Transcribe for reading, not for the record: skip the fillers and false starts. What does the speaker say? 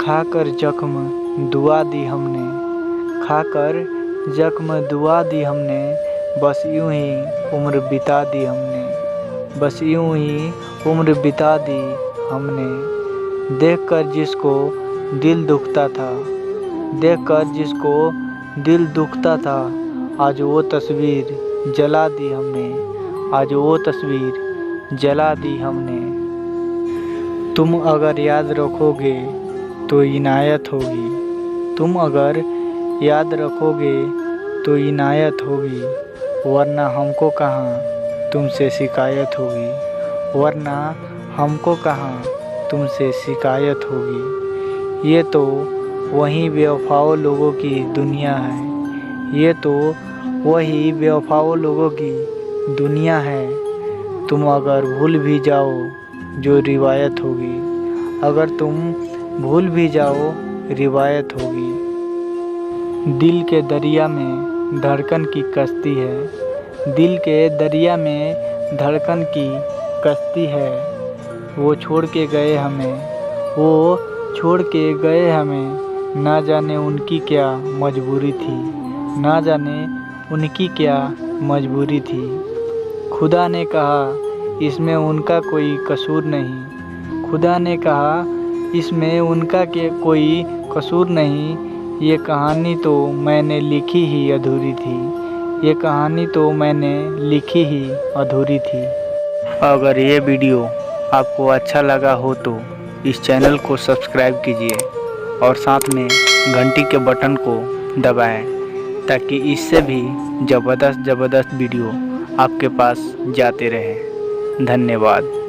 खाकर जख्म दुआ दी हमने, खाकर जख्म दुआ दी हमने, बस यूं ही उम्र बिता दी हमने, बस यूं ही उम्र बिता दी हमने। देखकर जिसको दिल दुखता था, देखकर जिसको दिल दुखता था, आज वो तस्वीर जला दी हमने, आज वो तस्वीर जला दी हमने। तुम अगर याद रखोगे तो इनायत होगी, तुम अगर याद रखोगे तो इनायत होगी, वरना हमको कहाँ तुमसे शिकायत होगी, वरना हमको कहाँ तुमसे शिकायत होगी। ये तो वही बेवफाओं लोगों की दुनिया है, ये तो वही बेवफाओं लोगों की दुनिया है। तुम अगर भूल भी जाओ जो रिवायत होगी, अगर तुम भूल भी जाओ रिवायत होगी। दिल के दरिया में धड़कन की कश्ती है, दिल के दरिया में धड़कन की कश्ती है। वो छोड़ के गए हमें, वो छोड़ के गए हमें, ना जाने उनकी क्या मजबूरी थी, ना जाने उनकी क्या मजबूरी थी। खुदा ने कहा इसमें उनका कोई कसूर नहीं, खुदा ने कहा इसमें उनका के कोई कसूर नहीं। ये कहानी तो मैंने लिखी ही अधूरी थी, ये कहानी तो मैंने लिखी ही अधूरी थी। अगर ये वीडियो आपको अच्छा लगा हो तो इस चैनल को सब्सक्राइब कीजिए और साथ में घंटी के बटन को दबाएं, ताकि इससे भी ज़बरदस्त वीडियो आपके पास जाते रहे। धन्यवाद।